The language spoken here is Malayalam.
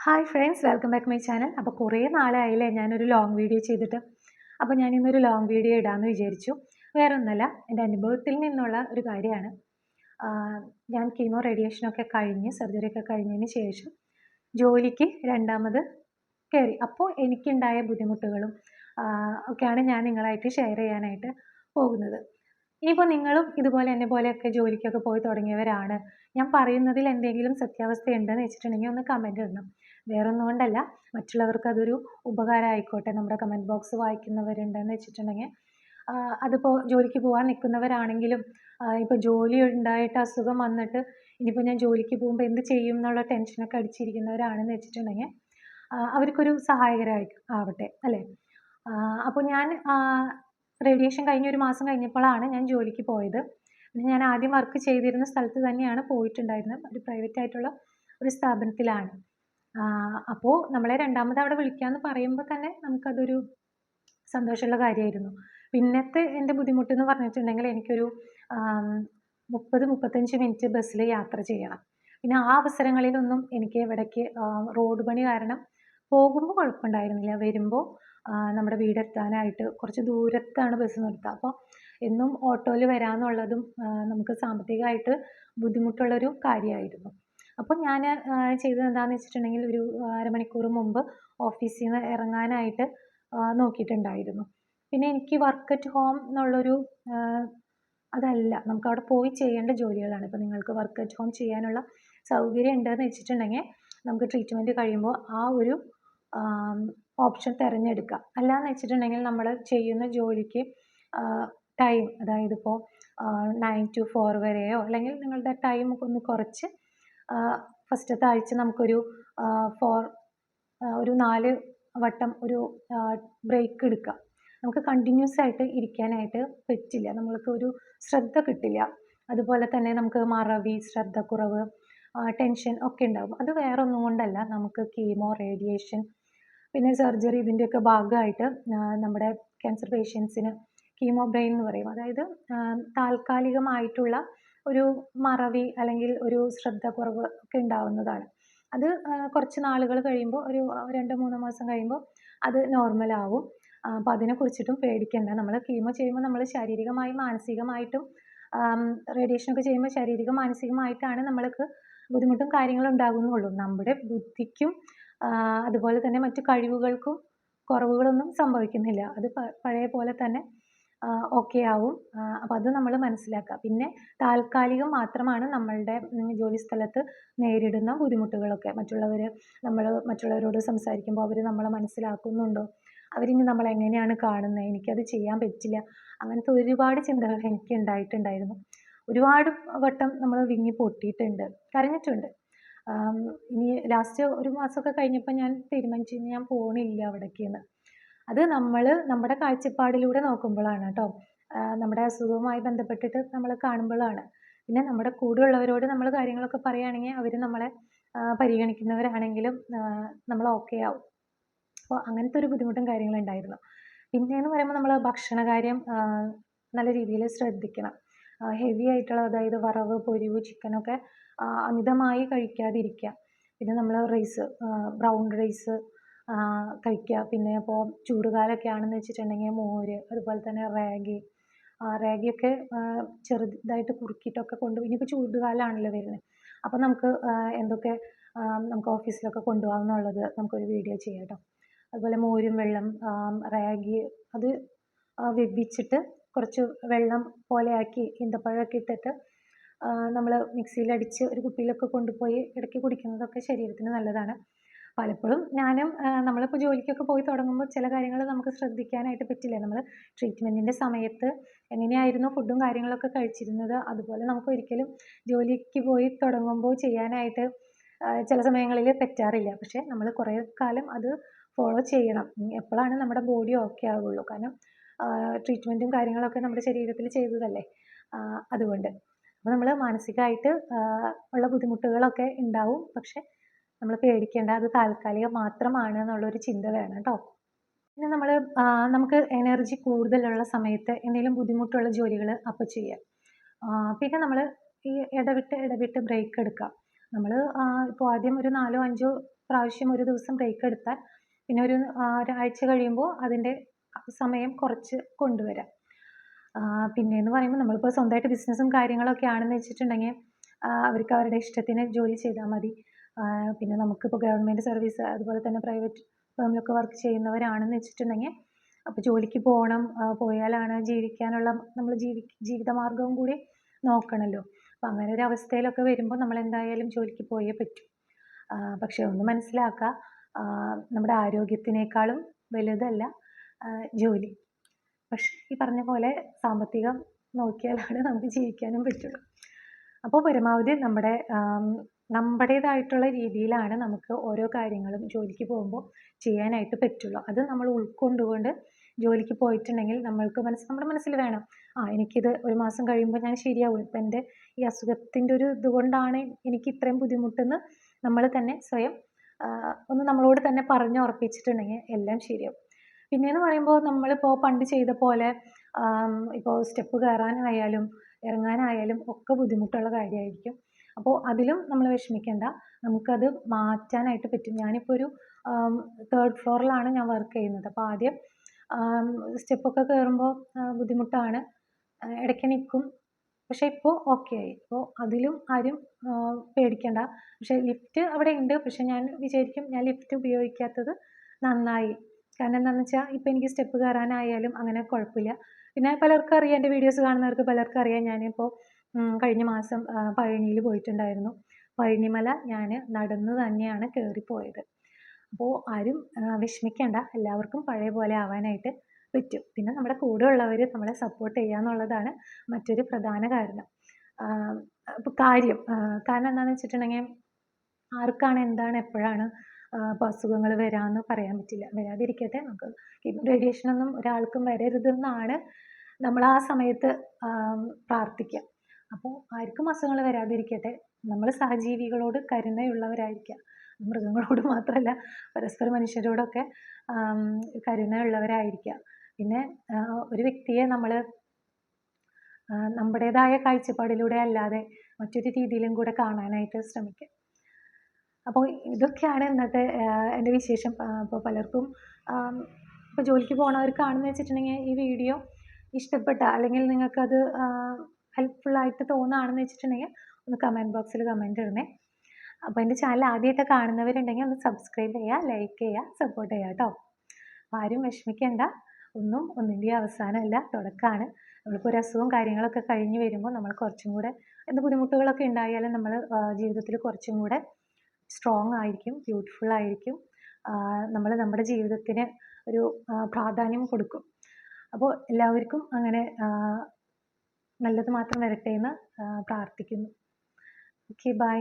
Hi friends, welcome back my channel. അപ്പോൾ കുറേ നാളായില്ലേ ഞാനൊരു ലോങ് വീഡിയോ ചെയ്തിട്ട്. അപ്പോൾ ഞാനിന്നൊരു ലോങ് വീഡിയോ ഇടാമെന്ന് വിചാരിച്ചു. വേറെ ഒന്നുമല്ല, എൻ്റെ അനുഭവത്തിൽ നിന്നുള്ള ഒരു കാര്യമാണ്. ഞാൻ കീമോ റേഡിയേഷനൊക്കെ കഴിഞ്ഞ് സർജറിയൊക്കെ കഴിഞ്ഞതിന് ശേഷം ജോലിക്ക് രണ്ടാമത് കയറി. അപ്പോൾ എനിക്കുണ്ടായ ബുദ്ധിമുട്ടുകളും ഒക്കെയാണ് ഞാൻ നിങ്ങളായിട്ട് ഷെയർ ചെയ്യാനായിട്ട് പോകുന്നത്. ഇനിയിപ്പോൾ നിങ്ങളും ഇതുപോലെ എന്നെ പോലെയൊക്കെ ജോലിക്കൊക്കെ പോയി തുടങ്ങിയവരാണ്, ഞാൻ പറയുന്നതിൽ എന്തെങ്കിലും സത്യാവസ്ഥ ഉണ്ടെന്ന് വെച്ചിട്ടുണ്ടെങ്കിൽ ഒന്ന് കമൻറ്റ് ഇടണം. വേറൊന്നും കൊണ്ടല്ല, മറ്റുള്ളവർക്ക് അതൊരു ഉപകാരമായിക്കോട്ടെ. നമ്മുടെ കമൻറ്റ് ബോക്സ് വായിക്കുന്നവരുണ്ടെന്ന് വെച്ചിട്ടുണ്ടെങ്കിൽ അതിപ്പോൾ ജോലിക്ക് പോകാൻ നിൽക്കുന്നവരാണെങ്കിലും ഇപ്പോൾ ജോലി ഉണ്ടായിട്ട് അസുഖം വന്നിട്ട് ഇനിയിപ്പോൾ ഞാൻ ജോലിക്ക് പോകുമ്പോൾ എന്ത് ചെയ്യും എന്നുള്ള ടെൻഷനൊക്കെ അടിച്ചിരിക്കുന്നവരാണെന്ന് വെച്ചിട്ടുണ്ടെങ്കിൽ അവർക്കൊരു സഹായകരമായി ആവട്ടെ അല്ലേ. അപ്പോൾ ഞാൻ റേഡിയേഷൻ കഴിഞ്ഞ് ഒരു മാസം കഴിഞ്ഞപ്പോഴാണ് ഞാൻ ജോലിക്ക് പോയത്. പിന്നെ ഞാൻ ആദ്യം വർക്ക് ചെയ്തിരുന്ന സ്ഥലത്ത് തന്നെയാണ് പോയിട്ടുണ്ടായിരുന്നത്. ഒരു പ്രൈവറ്റ് ആയിട്ടുള്ള ഒരു സ്ഥാപനത്തിലാണ്. അപ്പോൾ നമ്മളെ രണ്ടാമത് അവിടെ വിളിക്കാമെന്ന് പറയുമ്പോൾ തന്നെ നമുക്കതൊരു സന്തോഷമുള്ള കാര്യമായിരുന്നു. പിന്നത്തെ എൻ്റെ ബുദ്ധിമുട്ടെന്ന് പറഞ്ഞിട്ടുണ്ടെങ്കിൽ എനിക്കൊരു 30-35 മിനിറ്റ് ബസ്സിൽ യാത്ര ചെയ്യണം. പിന്നെ ആ അവസരങ്ങളിലൊന്നും എനിക്ക് ഇവിടേക്ക് റോഡ് പണി കാരണം പോകുമ്പോൾ കുഴപ്പമുണ്ടായിരുന്നില്ല. വരുമ്പോൾ നമ്മുടെ വീടെത്താനായിട്ട് കുറച്ച് ദൂരത്താണ് ബസ് നിർത്തുക. അപ്പോൾ എന്നും ഓട്ടോയിൽ വരാമെന്നുള്ളതും നമുക്ക് സാമ്പത്തികമായിട്ട് ബുദ്ധിമുട്ടുള്ളൊരു കാര്യമായിരുന്നു. അപ്പോൾ ഞാൻ ചെയ്തത് എന്താണെന്ന് വെച്ചിട്ടുണ്ടെങ്കിൽ ഒരു അരമണിക്കൂർ മുമ്പ് ഓഫീസിൽ നിന്ന് ഇറങ്ങാനായിട്ട് നോക്കിയിട്ടുണ്ടായിരുന്നു. പിന്നെ എനിക്ക് വർക്ക് അറ്റ് ഹോം എന്നുള്ളൊരു അതല്ല, നമുക്കവിടെ പോയി ചെയ്യേണ്ട ജോലികളാണ്. ഇപ്പോൾ നിങ്ങൾക്ക് വർക്ക് അറ്റ് ഹോം ചെയ്യാനുള്ള സൗകര്യം ഉണ്ടെന്ന് വെച്ചിട്ടുണ്ടെങ്കിൽ നമുക്ക് ട്രീറ്റ്മെൻറ്റ് കഴിയുമ്പോൾ ആ ഒരു ഓപ്ഷൻ തിരഞ്ഞെടുക്കാം. അല്ലാന്ന് വെച്ചിട്ടുണ്ടെങ്കിൽ നമ്മൾ ചെയ്യുന്ന ജോലിക്ക് ടൈം, അതായത് ഇപ്പോൾ 9 to 4 വരെയോ അല്ലെങ്കിൽ നിങ്ങളുടെ ടൈം ഒന്ന് കുറച്ച് ഫസ്റ്റത്തെ ആഴ്ച നമുക്കൊരു ഒരു 4 വട്ടം ഒരു ബ്രേക്ക് എടുക്കാം. നമുക്ക് കണ്ടിന്യൂസ് ആയിട്ട് ഇരിക്കാനായിട്ട് പറ്റില്ല. നമ്മൾക്ക് ഒരു ശ്രദ്ധ കിട്ടില്ല. അതുപോലെ തന്നെ നമുക്ക് മറവി, ശ്രദ്ധക്കുറവ്, ടെൻഷൻ ഒക്കെ ഉണ്ടാകും. അത് വേറെ ഒന്നും കൊണ്ടല്ല, നമുക്ക് കീമോ റേഡിയേഷൻ പിന്നെ സർജറി ഇതിൻ്റെയൊക്കെ ഭാഗമായിട്ട് നമ്മുടെ ക്യാൻസർ പേഷ്യൻസിന് കീമോ ബ്രെയിൻ എന്ന് പറയും. അതായത് താൽക്കാലികമായിട്ടുള്ള ഒരു മറവി അല്ലെങ്കിൽ ഒരു ശ്രദ്ധക്കുറവ് ഒക്കെ ഉണ്ടാവുന്നതാണ്. അത് കുറച്ച് നാളുകൾ കഴിയുമ്പോൾ ഒരു 2-3 മാസം കഴിയുമ്പോൾ അത് നോർമലാവും. അപ്പോൾ അതിനെക്കുറിച്ചിട്ടും പേടിക്കേണ്ട. നമ്മൾ കീമോ ചെയ്യുമ്പോൾ നമ്മൾ ശാരീരികമായും മാനസികമായിട്ടും റേഡിയേഷനൊക്കെ ചെയ്യുമ്പോൾ ശാരീരികം മാനസികമായിട്ടാണ് നമ്മൾക്ക് ബുദ്ധിമുട്ടും കാര്യങ്ങളും ഉണ്ടാകുന്നുള്ളൂ. നമ്മുടെ ബുദ്ധിക്കും അതുപോലെ തന്നെ മറ്റു കഴിവുകൾക്കും കുറവുകളൊന്നും സംഭവിക്കുന്നില്ല. അത് പഴയ പോലെ തന്നെ ഓക്കെ ആവും. അപ്പോൾ അത് നമ്മൾ മനസ്സിലാക്കുക. പിന്നെ താൽക്കാലികം മാത്രമാണ് നമ്മളുടെ ജോലി സ്ഥലത്ത് നേരിടുന്ന ബുദ്ധിമുട്ടുകളൊക്കെ. മറ്റുള്ളവരോട് സംസാരിക്കുമ്പോൾ അവർ നമ്മളെ മനസ്സിലാക്കുന്നുണ്ടോ, അവരിനി നമ്മളെ എങ്ങനെയാണ് കാണുന്നത്, എനിക്കത് ചെയ്യാൻ പറ്റില്ല, അങ്ങനത്തെ ഒരുപാട് ചിന്തകൾ എനിക്ക് ഉണ്ടായിട്ടുണ്ടായിരുന്നു. ഒരുപാട് വട്ടം നമ്മൾ വിങ്ങി പൊട്ടിയിട്ടുണ്ട്, കരഞ്ഞിട്ടുണ്ട്. ഇനി ലാസ്റ്റ് ഒരു മാസമൊക്കെ കഴിഞ്ഞപ്പോൾ ഞാൻ തീരുമാനിച്ചു ഞാൻ പോണില്ല അവിടേക്കെന്ന്. അത് നമ്മുടെ കാഴ്ചപ്പാടിലൂടെ നോക്കുമ്പോഴാണ് കേട്ടോ. നമ്മുടെ അസുഖവുമായി ബന്ധപ്പെട്ടിട്ട് നമ്മൾ കാണുമ്പോഴാണ്. പിന്നെ നമ്മുടെ കൂടെയുള്ളവരോട് നമ്മൾ കാര്യങ്ങളൊക്കെ പറയുകയാണെങ്കിൽ അവർ നമ്മളെ പരിഗണിക്കുന്നവരാണെങ്കിലും നമ്മൾ ഓക്കെ ആവും. അപ്പോൾ അങ്ങനത്തെ ഒരു ബുദ്ധിമുട്ടും കാര്യങ്ങളും ഉണ്ടായിരുന്നു. പിന്നെയെന്ന് പറയുമ്പോൾ നമ്മൾ ഭക്ഷണകാര്യം നല്ല രീതിയിൽ ശ്രദ്ധിക്കണം. ഹെവി ആയിട്ടുള്ള, അതായത് വറവ്, പൊരിവ്, ചിക്കനൊക്കെ അമിതമായി കഴിക്കാതിരിക്കുക. പിന്നെ നമ്മൾ ബ്രൗൺ റൈസ് കഴിക്കുക. പിന്നെ ഇപ്പോൾ ചൂടുകാലമൊക്കെ ആണെന്ന് വെച്ചിട്ടുണ്ടെങ്കിൽ മോര്, അതുപോലെ തന്നെ റാഗിയൊക്കെ ചെറുതായിട്ട് കുറുക്കിയിട്ടൊക്കെ ഇനിയിപ്പോൾ ചൂടുകാലമാണല്ലോ വരുന്നത്. അപ്പോൾ നമുക്ക് എന്തൊക്കെ നമുക്ക് ഓഫീസിലൊക്കെ കൊണ്ടുപോകാമെന്നുള്ളത് നമുക്കൊരു വീഡിയോ ചെയ്യാം കേട്ടോ. അതുപോലെ മോരും വെള്ളം, റാഗി അത് വേവിച്ചിട്ട് കുറച്ച് വെള്ളം പോലെ ആക്കി ഈന്തപ്പഴമൊക്കെ ഇട്ടിട്ട് നമ്മൾ മിക്സിയിലടിച്ച് ഒരു കുപ്പിയിലൊക്കെ കൊണ്ടുപോയി ഇടയ്ക്ക് കുടിക്കുന്നതൊക്കെ ശരീരത്തിന് നല്ലതാണ്. പലപ്പോഴും നമ്മളിപ്പോൾ ജോലിക്കൊക്കെ പോയി തുടങ്ങുമ്പോൾ ചില കാര്യങ്ങൾ നമുക്ക് ശ്രദ്ധിക്കാനായിട്ട് പറ്റില്ല. നമ്മൾ ട്രീറ്റ്മെൻറ്റിൻ്റെ സമയത്ത് എങ്ങനെയായിരുന്നു ഫുഡും കാര്യങ്ങളൊക്കെ കഴിച്ചിരുന്നത്, അതുപോലെ നമുക്ക് ഒരിക്കലും ജോലിക്ക് പോയി തുടങ്ങുമ്പോൾ ചെയ്യാനായിട്ട് ചില സമയങ്ങളിൽ പറ്റാറില്ല. പക്ഷേ നമ്മൾ കുറേ കാലം അത് ഫോളോ ചെയ്യണം. എപ്പോഴാണ് നമ്മുടെ ബോഡി ഓക്കെ ആവുള്ളൂ. കാരണം ട്രീറ്റ്മെൻറ്റും കാര്യങ്ങളൊക്കെ നമ്മുടെ ശരീരത്തിൽ ചെയ്തതല്ലേ. അതുകൊണ്ട് അപ്പോൾ നമ്മൾ മാനസികമായിട്ട് ഉള്ള ബുദ്ധിമുട്ടുകളൊക്കെ ഉണ്ടാവും. പക്ഷേ നമ്മൾ പേടിക്കേണ്ട, അത് താൽക്കാലികം മാത്രമാണ് എന്നുള്ളൊരു ചിന്ത വേണം കേട്ടോ. പിന്നെ നമുക്ക് എനർജി കൂടുതലുള്ള സമയത്ത് എന്തെങ്കിലും ബുദ്ധിമുട്ടുള്ള ജോലികൾ അപ്പോൾ ചെയ്യാം. പിന്നെ നമ്മൾ ഈ ഇടവിട്ട് ബ്രേക്ക് എടുക്കാം. നമ്മൾ ഇപ്പോൾ ആദ്യം ഒരു 4-5 പ്രാവശ്യം ഒരു ദിവസം ബ്രേക്ക് എടുത്താൽ പിന്നെ ഒരാഴ്ച കഴിയുമ്പോൾ അതിൻ്റെ സമയം കുറച്ച് കൊണ്ടുവരാം. പിന്നെയെന്ന് പറയുമ്പോൾ നമ്മളിപ്പോൾ സ്വന്തമായിട്ട് ബിസിനസ്സും കാര്യങ്ങളൊക്കെ ആണെന്ന് വെച്ചിട്ടുണ്ടെങ്കിൽ അവർക്ക് അവരുടെ ഇഷ്ടത്തിന് ജോലി ചെയ്താൽ മതി. പിന്നെ നമുക്കിപ്പോൾ ഗവൺമെൻറ് സർവീസ് അതുപോലെ തന്നെ പ്രൈവറ്റ് ഫേമിലൊക്കെ വർക്ക് ചെയ്യുന്നവരാണെന്ന് വെച്ചിട്ടുണ്ടെങ്കിൽ അപ്പോൾ ജോലിക്ക് പോകണം, പോയാലാണ് ജീവിക്കാനുള്ള നമ്മൾ ജീവിതമാർഗവും കൂടി നോക്കണമല്ലോ. അപ്പോൾ അങ്ങനെ ഒരു അവസ്ഥയിലൊക്കെ വരുമ്പോൾ നമ്മൾ എന്തായാലും ജോലിക്ക് പോയേ പറ്റൂ. പക്ഷേ ഒന്ന് മനസ്സിലാക്കുക, നമ്മുടെ ആരോഗ്യത്തിനേക്കാളും വലുതല്ല ജോലി. പക്ഷേ ഈ പറഞ്ഞ പോലെ സാമ്പത്തികം നോക്കിയാലാണ് നമുക്ക് ജീവിക്കാനും പറ്റുള്ളൂ. അപ്പോൾ പരമാവധി നമ്മുടേതായിട്ടുള്ള രീതിയിലാണ് നമുക്ക് ഓരോ കാര്യങ്ങളും ജോലിക്ക് പോകുമ്പോൾ ചെയ്യാനായിട്ട് പറ്റുള്ളൂ. അത് നമ്മൾ ഉൾക്കൊണ്ടുകൊണ്ട് ജോലിക്ക് പോയിട്ടുണ്ടെങ്കിൽ നമ്മുടെ മനസ്സിൽ വേണം, എനിക്കിത് ഒരു മാസം കഴിയുമ്പോൾ ഞാൻ ശരിയാവും. ഇപ്പം എൻ്റെ ഈ അസുഖത്തിൻ്റെ ഒരു ഇതുകൊണ്ടാണ് എനിക്ക് ഇത്രയും ബുദ്ധിമുട്ടെന്ന് നമ്മൾ തന്നെ സ്വയം ഒന്ന് നമ്മളോട് തന്നെ പറഞ്ഞുറപ്പിച്ചിട്ടുണ്ടെങ്കിൽ എല്ലാം ശരിയാവും. പിന്നെയെന്ന് പറയുമ്പോൾ നമ്മളിപ്പോൾ പണ്ട് ചെയ്ത പോലെ ഇപ്പോൾ സ്റ്റെപ്പ് കയറാനായാലും ഇറങ്ങാനായാലും ഒക്കെ ബുദ്ധിമുട്ടുള്ള കാര്യമായിരിക്കും. അപ്പോൾ അതിലും നമ്മൾ വിഷമിക്കേണ്ട, നമുക്കത് മാറ്റാനായിട്ട് പറ്റും. ഞാനിപ്പോൾ ഒരു 3rd ഫ്ലോറിലാണ് ഞാൻ വർക്ക് ചെയ്യുന്നത്. അപ്പോൾ ആദ്യം സ്റ്റെപ്പൊക്കെ കയറുമ്പോൾ ബുദ്ധിമുട്ടാണ്, ഇടയ്ക്ക് നിൽക്കും. പക്ഷേ ഇപ്പോൾ ഓക്കെ ആയി. അപ്പോൾ അതിലും ആരും പേടിക്കേണ്ട. പക്ഷേ ലിഫ്റ്റ് അവിടെ ഉണ്ട്. പക്ഷേ ഞാൻ വിചാരിക്കും ഞാൻ ലിഫ്റ്റ് ഉപയോഗിക്കാത്തത് നന്നായി. കാരണം എന്താണെന്ന് വെച്ചാൽ ഇപ്പോൾ എനിക്ക് സ്റ്റെപ്പ് കയറാനായാലും അങ്ങനെ കുഴപ്പമില്ല. പിന്നെ പലർക്കും അറിയാം, എൻ്റെ വീഡിയോസ് കാണുന്നവർക്ക് പലർക്കും അറിയാം, ഞാനിപ്പോൾ കഴിഞ്ഞ മാസം പഴനിയിൽ പോയിട്ടുണ്ടായിരുന്നു. പഴനിമല ഞാൻ നടന്ന് തന്നെയാണ് കയറിപ്പോയത്. അപ്പോൾ ആരും വിഷമിക്കേണ്ട, എല്ലാവർക്കും പഴയ പോലെ ആവാനായിട്ട് പറ്റും. പിന്നെ നമ്മുടെ കൂടെ ഉള്ളവർ നമ്മളെ സപ്പോർട്ട് ചെയ്യുക എന്നുള്ളതാണ് മറ്റൊരു പ്രധാന കാരണം. കാരണം എന്താണെന്ന് വെച്ചിട്ടുണ്ടെങ്കിൽ ആർക്കാണ് എന്താണ് എപ്പോഴാണ് ഇപ്പോൾ അസുഖങ്ങൾ വരാമെന്ന് പറയാൻ പറ്റില്ല. വരാതിരിക്കട്ടെ, നമുക്ക് റേഡിയേഷനൊന്നും ഒരാൾക്കും വരരുതെന്നാണ് നമ്മൾ ആ സമയത്ത് പ്രാർത്ഥിക്കുക. അപ്പോൾ ആർക്കും അസുഖങ്ങൾ വരാതിരിക്കട്ടെ. നമ്മൾ സഹജീവികളോട് കരുണയുള്ളവരായിരിക്കുക. മൃഗങ്ങളോട് മാത്രമല്ല, പരസ്പര മനുഷ്യരോടൊക്കെ കരുണയുള്ളവരായിരിക്കുക. പിന്നെ ഒരു വ്യക്തിയെ നമ്മൾ നമ്മുടേതായ കാഴ്ചപ്പാടിലൂടെ അല്ലാതെ മറ്റൊരു രീതിയിലും കൂടെ കാണാനായിട്ട് ശ്രമിക്കുക. അപ്പോൾ ഇതൊക്കെയാണ് ഇന്നത്തെ എൻ്റെ വിശേഷം. അപ്പോൾ പലർക്കും ഇപ്പോൾ ജോലിക്ക് പോകുന്നവർക്കാണെന്ന് വെച്ചിട്ടുണ്ടെങ്കിൽ ഈ വീഡിയോ ഇഷ്ടപ്പെട്ട, അല്ലെങ്കിൽ നിങ്ങൾക്കത് ഹെൽപ്ഫുള്ളായിട്ട് തോന്നുകയാണെന്ന് വെച്ചിട്ടുണ്ടെങ്കിൽ ഒന്ന് കമൻറ്റ് ബോക്സിൽ കമൻറ്റ് ഇടണേ. അപ്പോൾ എൻ്റെ ചാനൽ ആദ്യമായിട്ട് കാണുന്നവരുണ്ടെങ്കിൽ ഒന്ന് സബ്സ്ക്രൈബ് ചെയ്യുക, ലൈക്ക് ചെയ്യുക, സപ്പോർട്ട് ചെയ്യുക കേട്ടോ. ആരും വിഷമിക്കേണ്ട, ഒന്നിൻ്റെ അവസാനമല്ല, തുടക്കമാണ്. നമ്മളിപ്പോൾ ഒരു അസുഖവും കാര്യങ്ങളൊക്കെ കഴിഞ്ഞ് വരുമ്പോൾ നമ്മൾ കുറച്ചും കൂടെ എന്ത് ബുദ്ധിമുട്ടുകളൊക്കെ ഉണ്ടായാലും നമ്മൾ ജീവിതത്തിൽ കുറച്ചും കൂടെ സ്ട്രോങ് ആയിരിക്കും, ബ്യൂട്ടിഫുൾ ആയിരിക്കും. നമ്മൾ നമ്മുടെ ജീവിതത്തിന് ഒരു പ്രാധാന്യം കൊടുക്കും. അപ്പോൾ എല്ലാവർക്കും അങ്ങനെ നല്ലത് മാത്രം വരട്ടെ എന്ന് പ്രാർത്ഥിക്കുന്നു. Okay, by.